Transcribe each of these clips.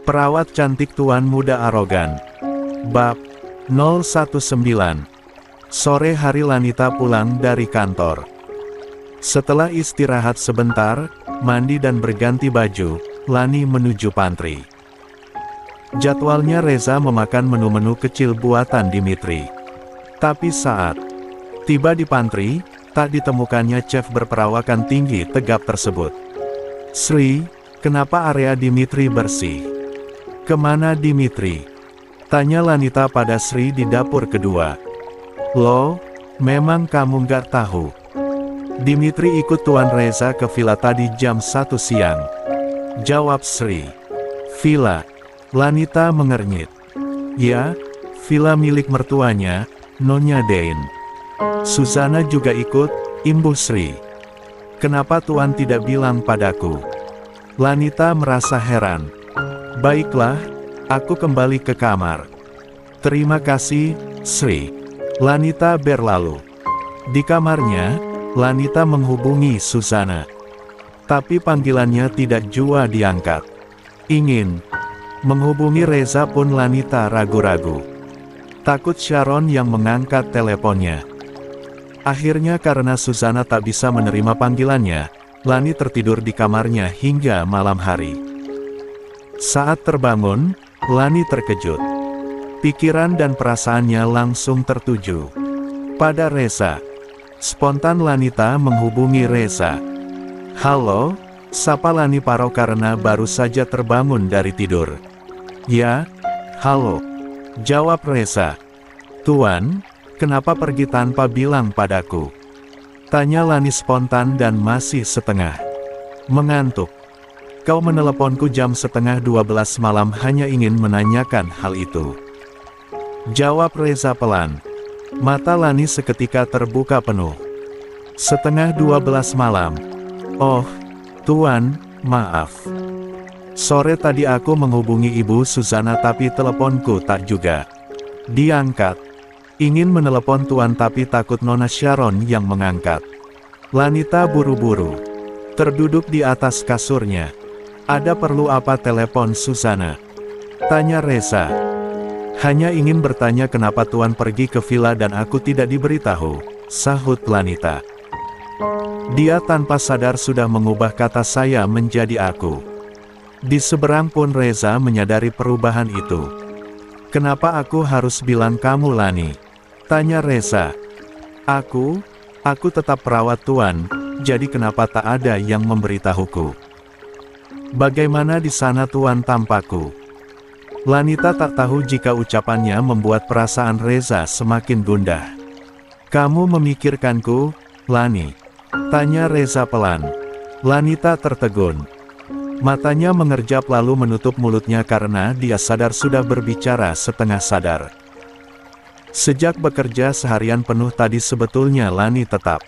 Perawat cantik tuan muda arogan. Bab 019. Sore hari Lanita pulang dari kantor. Setelah istirahat sebentar, mandi dan berganti baju, Lani menuju pantry. Jadwalnya Reza memakan menu-menu kecil buatan Dimitri. Tapi saat tiba di pantry, tak ditemukannya chef berperawakan tinggi tegap tersebut. "Sri, kenapa area Dimitri bersih? Kemana Dimitri?" tanya Lanita pada Sri di dapur kedua. "Loh, memang kamu nggak tahu? Dimitri ikut Tuan Reza ke villa tadi jam 1 siang. Jawab Sri. "Villa?" Lanita mengernyit. "Ya, villa milik mertuanya, Nyonya Dein. Susana juga ikut," imbuh Sri. "Kenapa Tuan tidak bilang padaku?" Lanita merasa heran. "Baiklah, aku kembali ke kamar." "Terima kasih, Sri." Lanita berlalu. Di kamarnya, Lanita menghubungi Susana. Tapi panggilannya tidak jua diangkat. Ingin menghubungi Reza pun Lanita ragu-ragu. Takut Sharon yang mengangkat teleponnya. Akhirnya karena Susana tak bisa menerima panggilannya, Lani tertidur di kamarnya hingga malam hari. Saat terbangun, Lani terkejut. Pikiran dan perasaannya langsung tertuju pada Reza. Spontan Lanita menghubungi Reza. "Halo," sapa Lani Paro karena baru saja terbangun dari tidur. "Ya, halo," jawab Reza. "Tuan, kenapa pergi tanpa bilang padaku?" tanya Lani spontan dan masih setengah mengantuk. "Kau meneleponku jam setengah 12 malam hanya ingin menanyakan hal itu," jawab Reza pelan. Mata Lani seketika terbuka penuh. "Setengah 12 malam. Oh, Tuan, maaf. Sore tadi aku menghubungi Ibu Susana tapi teleponku tak juga diangkat. Ingin menelepon Tuan tapi takut Nona Sharon yang mengangkat." Lanita buru-buru terduduk di atas kasurnya. "Ada perlu apa telepon Susana?" tanya Reza. "Hanya ingin bertanya kenapa Tuan pergi ke villa dan aku tidak diberitahu," sahut Lanita. "Dia tanpa sadar sudah mengubah kata saya menjadi aku." Di seberang pun Reza menyadari perubahan itu. "Kenapa aku harus bilang kamu Lani?" tanya Reza. Aku tetap perawat Tuan, jadi kenapa tak ada yang memberitahuku?" "Bagaimana di sana Tuan tampaku?" Lanita tak tahu jika ucapannya membuat perasaan Reza semakin gundah. "Kamu memikirkanku, Lani?" tanya Reza pelan. Lanita tertegun. Matanya mengerjap lalu menutup mulutnya karena dia sadar sudah berbicara setengah sadar. Sejak bekerja seharian penuh tadi sebetulnya Lani tetap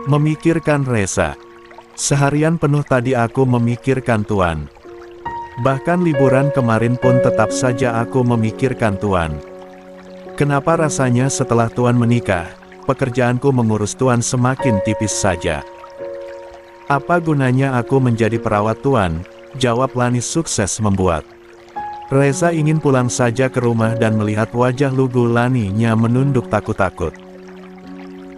memikirkan Reza. "Seharian penuh tadi aku memikirkan Tuan. Bahkan liburan kemarin pun tetap saja aku memikirkan Tuan. Kenapa rasanya setelah Tuan menikah, pekerjaanku mengurus Tuan semakin tipis saja? Apa gunanya aku menjadi perawat Tuan?" jawab Lani sukses membuat Reza ingin pulang saja ke rumah dan melihat wajah lugu Lani-nya menunduk takut-takut.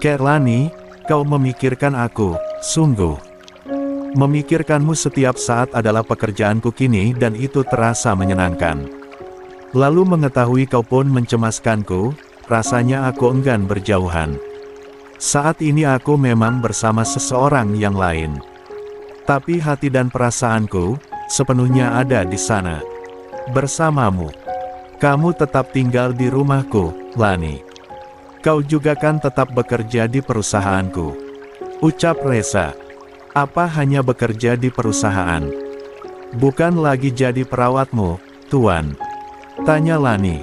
"Kek Lani, kau memikirkan aku, sungguh. Memikirkanmu setiap saat adalah pekerjaanku kini dan itu terasa menyenangkan. Lalu mengetahui kau pun mencemaskanku, rasanya aku enggan berjauhan. Saat ini aku memang bersama seseorang yang lain. Tapi hati dan perasaanku, sepenuhnya ada di sana. Bersamamu. Kamu tetap tinggal di rumahku, Lani. Kau juga kan tetap bekerja di perusahaanku," ucap Reza. "Apa hanya bekerja di perusahaan? Bukan lagi jadi perawatmu, Tuan?" tanya Lani.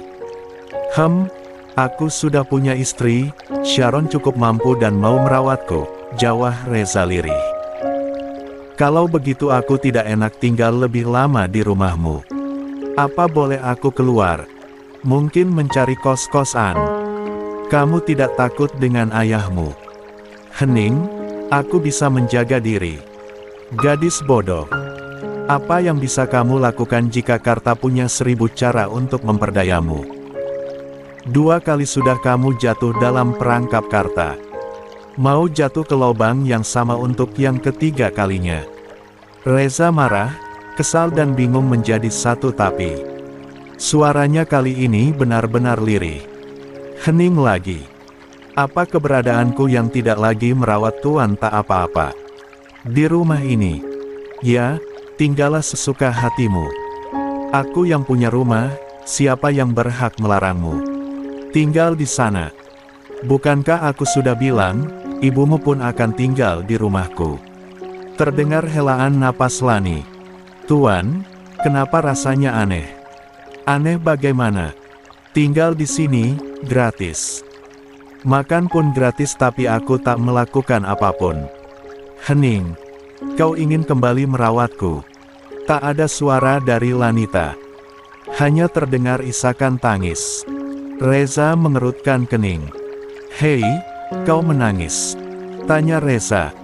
Aku sudah punya istri, Sharon cukup mampu dan mau merawatku," jawab Reza lirih. "Kalau begitu aku tidak enak tinggal lebih lama di rumahmu. Apa boleh aku keluar? Mungkin mencari kos-kosan? Kamu tidak takut dengan ayahmu?" "Hening, aku bisa menjaga diri." "Gadis bodoh. Apa yang bisa kamu lakukan jika Karta punya 1000 cara untuk memperdayamu? 2 kali sudah kamu jatuh dalam perangkap Karta. Mau jatuh ke lubang yang sama untuk yang ketiga kalinya. Reza marah, kesal dan bingung menjadi satu tapi. Suaranya kali ini benar-benar lirih. Hening lagi. Apa keberadaanku yang tidak lagi merawat Tuan tak apa-apa? Di rumah ini, ya, tinggallah sesuka hatimu. Aku yang punya rumah, siapa yang berhak melarangmu? Tinggal di sana. Bukankah aku sudah bilang, ibumu pun akan tinggal di rumahku? Terdengar helaan napas Lani. Tuan, kenapa rasanya aneh? Aneh bagaimana? Tinggal di sini, gratis. Makan pun gratis tapi aku tak melakukan apapun. Hening. Kau ingin kembali merawatku? Tak ada suara dari Lanita. Hanya terdengar isakan tangis. Reza mengerutkan kening. Hei, kau menangis? Tanya Reza.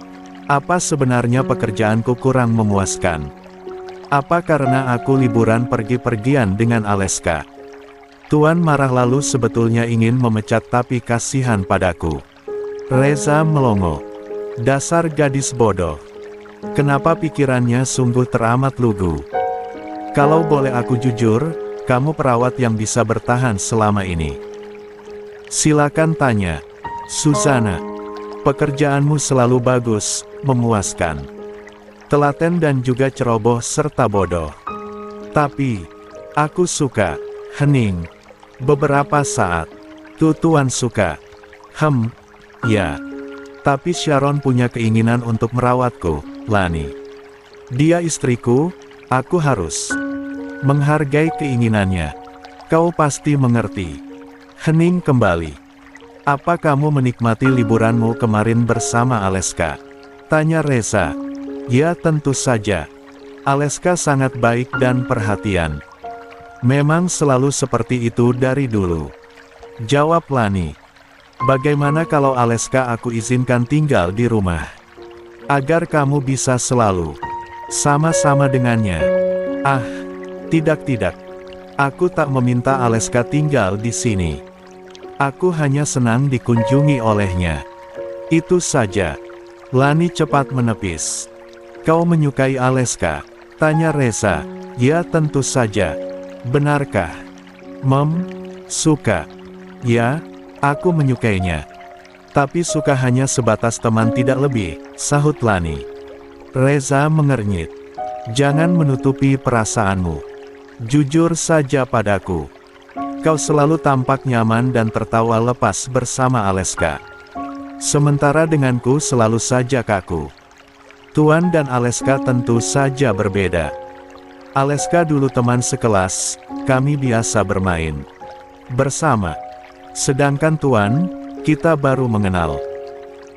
Apa sebenarnya pekerjaanku kurang memuaskan? Apa karena aku liburan pergi-pergian dengan Aleska? Tuan marah lalu sebetulnya ingin memecat tapi kasihan padaku. Reza melongo. Dasar gadis bodoh. Kenapa pikirannya sungguh teramat lugu? Kalau boleh aku jujur, kamu perawat yang bisa bertahan selama ini. Silakan tanya. Susana. Pekerjaanmu selalu bagus, memuaskan. Telaten dan juga ceroboh serta bodoh. Tapi, aku suka. Hening. Beberapa saat. Tuan suka. Ya. Tapi Sharon punya keinginan untuk merawatku, Lani. Dia istriku, aku harus menghargai keinginannya. Kau pasti mengerti. Hening kembali. Apa kamu menikmati liburanmu kemarin bersama Aleska? Tanya Reza. Ya tentu saja. Aleska sangat baik dan perhatian. Memang selalu seperti itu dari dulu. Jawab Lani. Bagaimana kalau Aleska aku izinkan tinggal di rumah? Agar kamu bisa selalu sama-sama dengannya. Ah, tidak. Aku tak meminta Aleska tinggal di sini. Aku hanya senang dikunjungi olehnya. Itu saja. Lani cepat menepis. Kau menyukai Aleska? Tanya Reza. Ya tentu saja. Benarkah? Suka. Ya, aku menyukainya. Tapi suka hanya sebatas teman tidak lebih, sahut Lani. Reza mengernyit. Jangan menutupi perasaanmu. Jujur saja padaku. Kau selalu tampak nyaman dan tertawa lepas bersama Aleska. Sementara denganku selalu saja kaku. Tuan dan Aleska tentu saja berbeda. Aleska dulu teman sekelas, kami biasa bermain bersama. Sedangkan Tuan, kita baru mengenal.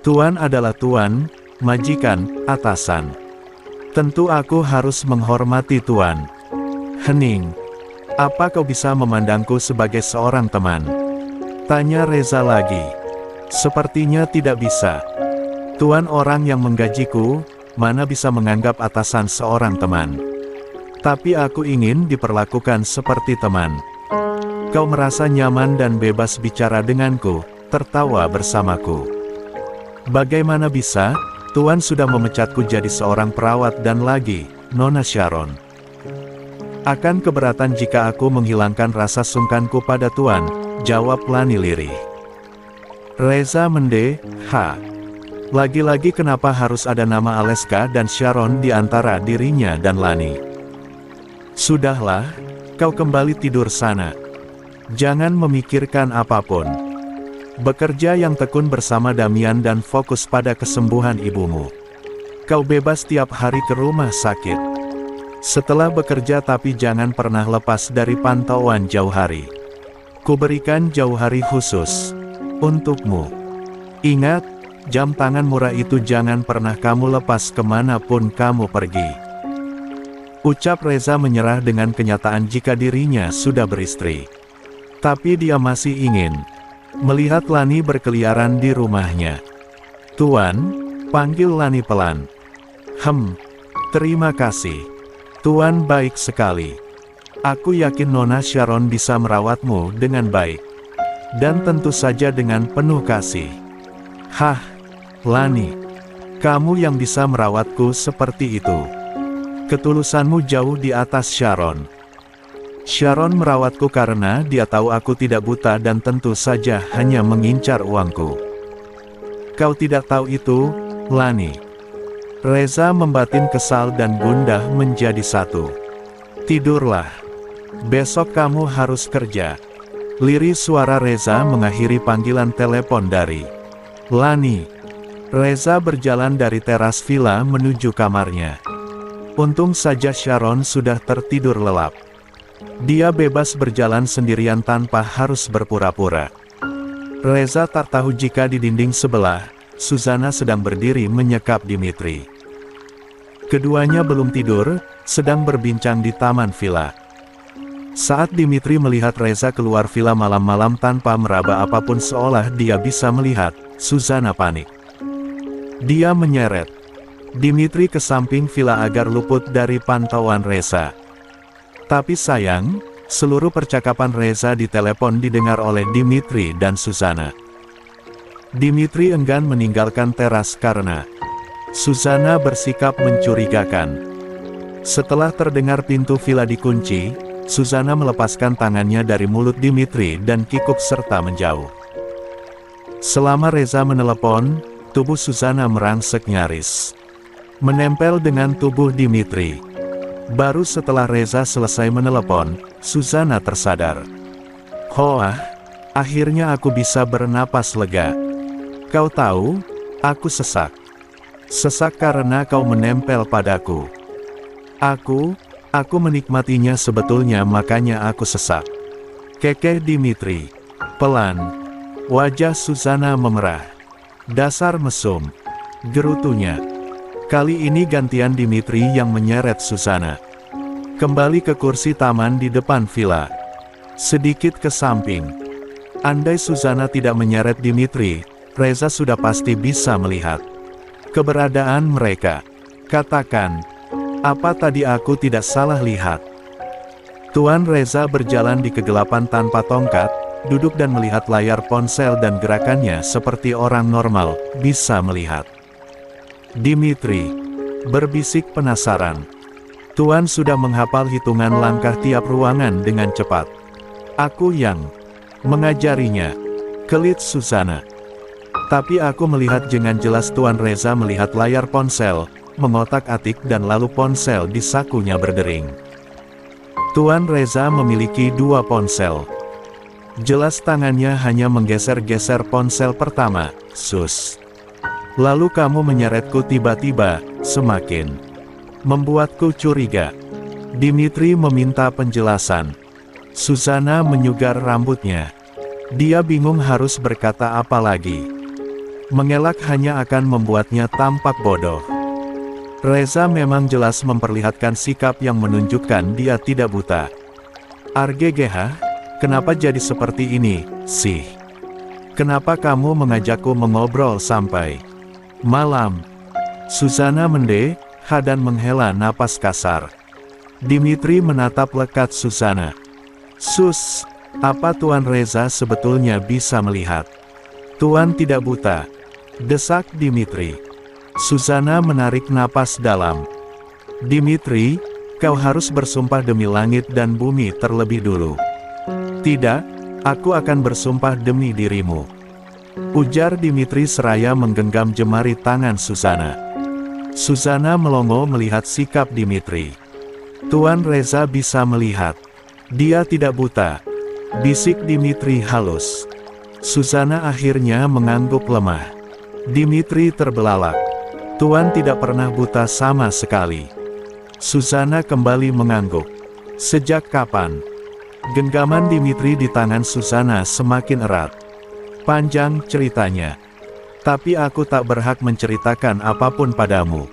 Tuan adalah Tuan, majikan, atasan. Tentu aku harus menghormati Tuan. Hening. Apa kau bisa memandangku sebagai seorang teman? Tanya Reza lagi. Sepertinya tidak bisa. Tuan orang yang menggajiku, mana bisa menganggap atasan seorang teman? Tapi aku ingin diperlakukan seperti teman. Kau merasa nyaman dan bebas bicara denganku, tertawa bersamaku. Bagaimana bisa, Tuan sudah memecatku jadi seorang perawat dan lagi, Nona Sharon. Akan keberatan jika aku menghilangkan rasa sungkanku pada Tuan, jawab Lani lirih. Reza Lagi-lagi kenapa harus ada nama Aleska dan Sharon di antara dirinya dan Lani? Sudahlah, kau kembali tidur sana. Jangan memikirkan apapun. Bekerja yang tekun bersama Damian dan fokus pada kesembuhan ibumu. Kau bebas tiap hari ke rumah sakit. Setelah bekerja tapi jangan pernah lepas dari pantauan jauh hari. Kuberikan jauh hari khusus untukmu. Ingat, jam tangan murah itu jangan pernah kamu lepas kemanapun kamu pergi. Ucap Reza menyerah dengan kenyataan jika dirinya sudah beristri. Tapi dia masih ingin melihat Lani berkeliaran di rumahnya. Tuan, panggil Lani pelan. Terima kasih. Tuan baik sekali. Aku yakin Nona Sharon bisa merawatmu dengan baik. Dan tentu saja dengan penuh kasih. Hah, Lani. Kamu yang bisa merawatku seperti itu. Ketulusanmu jauh di atas Sharon. Sharon merawatku karena dia tahu aku tidak buta dan tentu saja hanya mengincar uangku. Kau tidak tahu itu, Lani. Reza membatin kesal dan gundah menjadi satu. Tidurlah. Besok kamu harus kerja. Lirih suara Reza mengakhiri panggilan telepon dari Lani. Reza berjalan dari teras villa menuju kamarnya. Untung saja Sharon sudah tertidur lelap. Dia bebas berjalan sendirian tanpa harus berpura-pura. Reza tak tahu jika di dinding sebelah, Suzana sedang berdiri menyekap Dimitri. Keduanya belum tidur, sedang berbincang di taman villa. Saat Dimitri melihat Reza keluar villa malam-malam tanpa meraba apapun seolah dia bisa melihat, Suzana panik. Dia menyeret Dimitri ke samping villa agar luput dari pantauan Reza. Tapi sayang, seluruh percakapan Reza di telepon didengar oleh Dimitri dan Suzana. Dimitri enggan meninggalkan teras karena Suzana bersikap mencurigakan. Setelah terdengar pintu villa dikunci, Suzana melepaskan tangannya dari mulut Dimitri dan kikuk serta menjauh. Selama Reza menelepon, tubuh Suzana merangsek nyaris menempel dengan tubuh Dimitri. Baru setelah Reza selesai menelepon, Suzana tersadar. Hoah, akhirnya aku bisa bernapas lega. Kau tahu, aku sesak. Sesak karena kau menempel padaku. Aku menikmatinya sebetulnya makanya aku sesak. Kekeh Dimitri. Pelan. Wajah Suzana memerah. Dasar mesum. Gerutunya. Kali ini gantian Dimitri yang menyeret Suzana. Kembali ke kursi taman di depan villa. Sedikit ke samping. Andai Suzana tidak menyeret Dimitri, Reza sudah pasti bisa melihat keberadaan mereka. Katakan, apa tadi aku tidak salah lihat? Tuan Reza berjalan di kegelapan tanpa tongkat, duduk dan melihat layar ponsel dan gerakannya seperti orang normal, bisa melihat. Dimitri berbisik penasaran. Tuan sudah menghafal hitungan langkah tiap ruangan dengan cepat. Aku yang mengajarinya, kelit Suzana. Tapi aku melihat dengan jelas Tuan Reza melihat layar ponsel, mengotak-atik dan lalu ponsel di sakunya berdering. Tuan Reza memiliki 2 ponsel. Jelas tangannya hanya menggeser-geser ponsel pertama, sus. Lalu kamu menyeretku tiba-tiba, semakin membuatku curiga. Dimitri meminta penjelasan. Suzana menyugar rambutnya. Dia bingung harus berkata apa lagi. Mengelak hanya akan membuatnya tampak bodoh. Reza memang jelas memperlihatkan sikap yang menunjukkan dia tidak buta. RGGH, kenapa jadi seperti ini, sih? Kenapa kamu mengajakku mengobrol sampai malam? Suzana mendeh, dan menghela napas kasar. Dimitri menatap lekat Suzana. Sus, apa Tuan Reza sebetulnya bisa melihat? Tuan tidak buta, desak Dimitri. Suzana menarik napas dalam. Dimitri, kau harus bersumpah demi langit dan bumi terlebih dulu. Tidak, aku akan bersumpah demi dirimu, ujar Dimitri seraya menggenggam jemari tangan Suzana. Suzana melongo melihat sikap Dimitri. Tuan Reza bisa melihat. Dia tidak buta, bisik Dimitri halus. Suzana akhirnya mengangguk lemah. Dimitri terbelalak. Tuan tidak pernah buta sama sekali. Suzana kembali mengangguk. Sejak kapan? Genggaman Dimitri di tangan Suzana semakin erat. Panjang ceritanya. Tapi aku tak berhak menceritakan apapun padamu.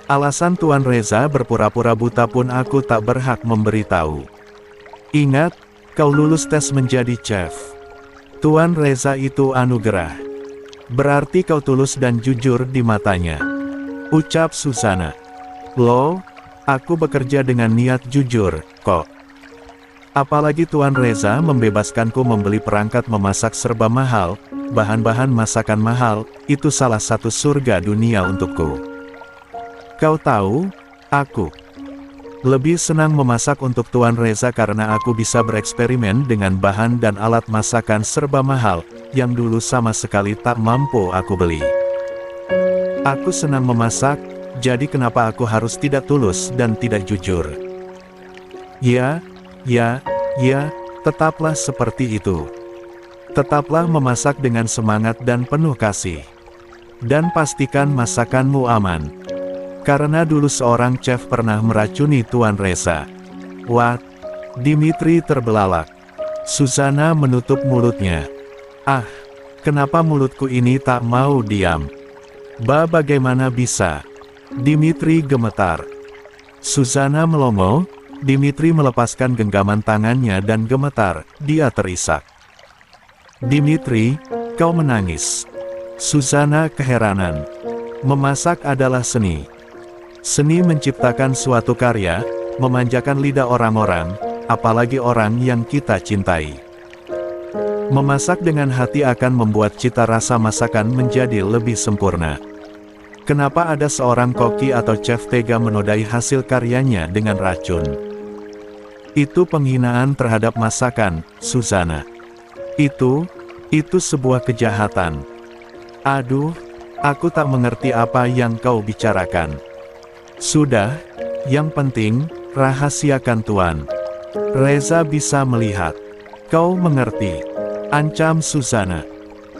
Alasan Tuan Reza berpura-pura buta pun aku tak berhak memberitahu. Ingat, kau lulus tes menjadi chef. Tuan Reza itu anugerah. Berarti kau tulus dan jujur di matanya, ucap Suzana. Loh, Aku bekerja dengan niat jujur, kok. Apalagi Tuan Reza membebaskanku membeli perangkat memasak serba mahal, bahan-bahan masakan mahal, itu salah satu surga dunia untukku. Kau tahu, aku lebih senang memasak untuk Tuan Reza karena aku bisa bereksperimen dengan bahan dan alat masakan serba mahal, yang dulu sama sekali tak mampu aku beli. Aku senang memasak, jadi kenapa aku harus tidak tulus dan tidak jujur? Ya, tetaplah seperti itu. Tetaplah memasak dengan semangat dan penuh kasih. Dan pastikan masakanmu aman. Karena dulu seorang chef pernah meracuni Tuan Reza. What? Dimitri terbelalak. Susana menutup mulutnya. Ah, kenapa mulutku ini tak mau diam? Bagaimana bisa? Dimitri gemetar. Susana melongo. Dimitri melepaskan genggaman tangannya dan gemetar, dia terisak. Dimitri, kau menangis. Susana keheranan. Memasak adalah seni. Seni menciptakan suatu karya, memanjakan lidah orang-orang, apalagi orang yang kita cintai. Memasak dengan hati akan membuat cita rasa masakan menjadi lebih sempurna. Kenapa ada seorang koki atau chef tega menodai hasil karyanya dengan racun? Itu penghinaan terhadap masakan, Susana. Itu sebuah kejahatan. Aduh, aku tak mengerti apa yang kau bicarakan. Sudah, yang penting, rahasiakan Tuan Reza bisa melihat. Kau mengerti? Ancam Susana.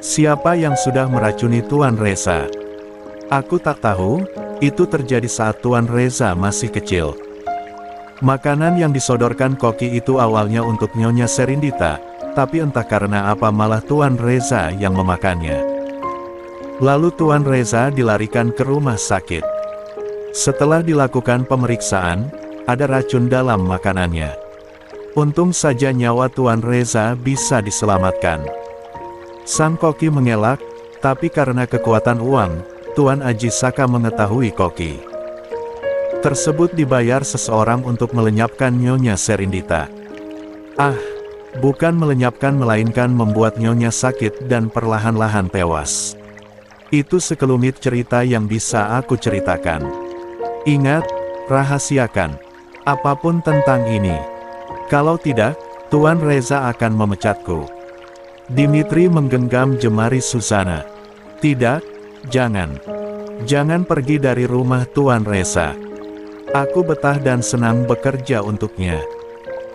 Siapa yang sudah meracuni Tuan Reza? Aku tak tahu, itu terjadi saat Tuan Reza masih kecil. Makanan yang disodorkan koki itu awalnya untuk Nyonya Serindita, tapi entah karena apa malah Tuan Reza yang memakannya. Lalu Tuan Reza dilarikan ke rumah sakit. Setelah dilakukan pemeriksaan, ada racun dalam makanannya. Untung saja nyawa Tuan Reza bisa diselamatkan. Sang koki mengelak, tapi karena kekuatan uang, Tuan Aji Saka mengetahui koki tersebut dibayar seseorang untuk melenyapkan Nyonya Serindita. Ah, bukan melenyapkan melainkan membuat Nyonya sakit dan perlahan-lahan tewas. Itu sekelumit cerita yang bisa aku ceritakan. Ingat, rahasiakan apapun tentang ini. Kalau tidak, Tuan Reza akan memecatku. Dimitri menggenggam jemari Susana. Tidak, jangan. Jangan pergi dari rumah Tuan Reza. Aku betah dan senang bekerja untuknya.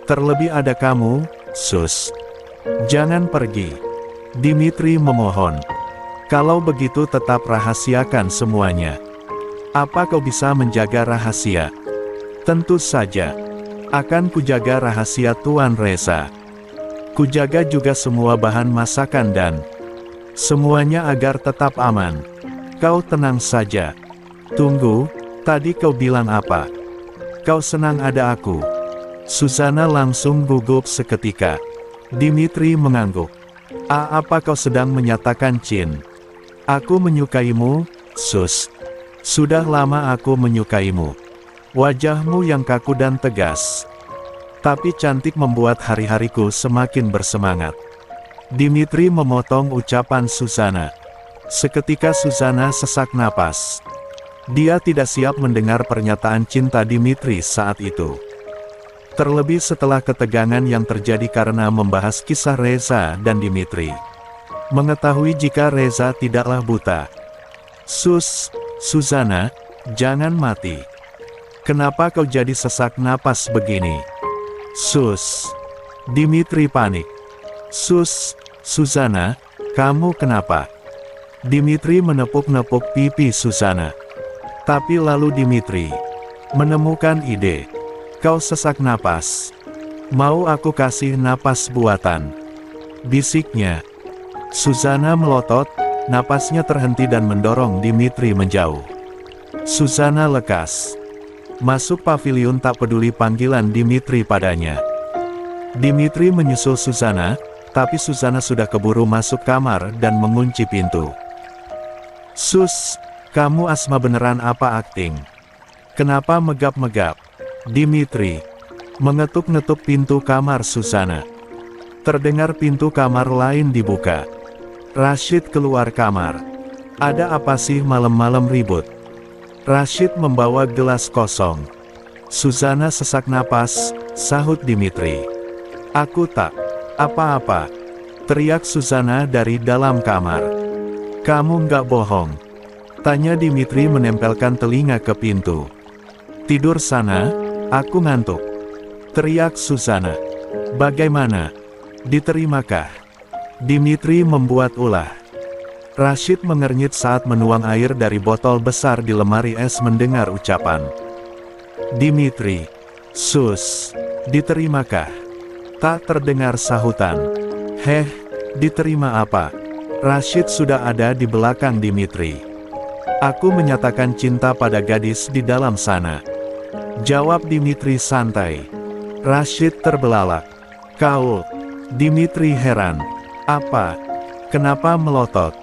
Terlebih ada kamu, Sus. Jangan pergi. Dimitri memohon. Kalau begitu tetap rahasiakan semuanya. Apa kau bisa menjaga rahasia? Tentu saja. Akan kujaga rahasia Tuan Reza. Kujaga juga semua bahan masakan dan semuanya agar tetap aman. Kau tenang saja. Tunggu. Tadi kau bilang apa? Kau senang ada aku. Susana langsung gugup seketika. Dimitri mengangguk. Apa kau sedang menyatakan, Chin? Aku menyukaimu, Sus. Sudah lama aku menyukaimu. Wajahmu yang kaku dan tegas, tapi cantik membuat hari-hariku semakin bersemangat. Dimitri memotong ucapan Susana. Seketika Susana sesak napas. Dia tidak siap mendengar pernyataan cinta Dimitri saat itu. Terlebih setelah ketegangan yang terjadi karena membahas kisah Reza dan Dimitri. Mengetahui jika Reza tidaklah buta. Susana, jangan mati. Kenapa kau jadi sesak napas begini? Dimitri panik. Susana, kamu kenapa? Dimitri menepuk-nepuk pipi Susana. Tapi lalu Dimitri menemukan ide. Kau sesak napas. Mau aku kasih napas buatan? Bisiknya. Susana melotot, napasnya terhenti dan mendorong Dimitri menjauh. Susana lekas masuk paviliun tak peduli panggilan Dimitri padanya. Dimitri menyusul Susana, tapi Susana sudah keburu masuk kamar dan mengunci pintu. Kamu asma beneran apa akting? Kenapa megap-megap? Dimitri mengetuk-ngetuk pintu kamar Susana. Terdengar pintu kamar lain dibuka. Rashid keluar kamar. Ada apa sih malam-malam ribut? Rashid membawa gelas kosong. Susana sesak napas, sahut Dimitri. Aku tak apa-apa, teriak Susana dari dalam kamar. Kamu nggak bohong? Tanya Dimitri menempelkan telinga ke pintu. Tidur sana, aku ngantuk, teriak Susana. Bagaimana? Diterimakah? Dimitri membuat ulah. Rashid mengernyit saat menuang air dari botol besar di lemari es mendengar ucapan Dimitri. Sus, diterimakah? Tak terdengar sahutan. Heh, diterima apa? Rashid sudah ada di belakang Dimitri. Aku menyatakan cinta pada gadis di dalam sana, jawab Dimitri santai. Rashid terbelalak. Kau? Dimitri heran. Apa? Kenapa melotot?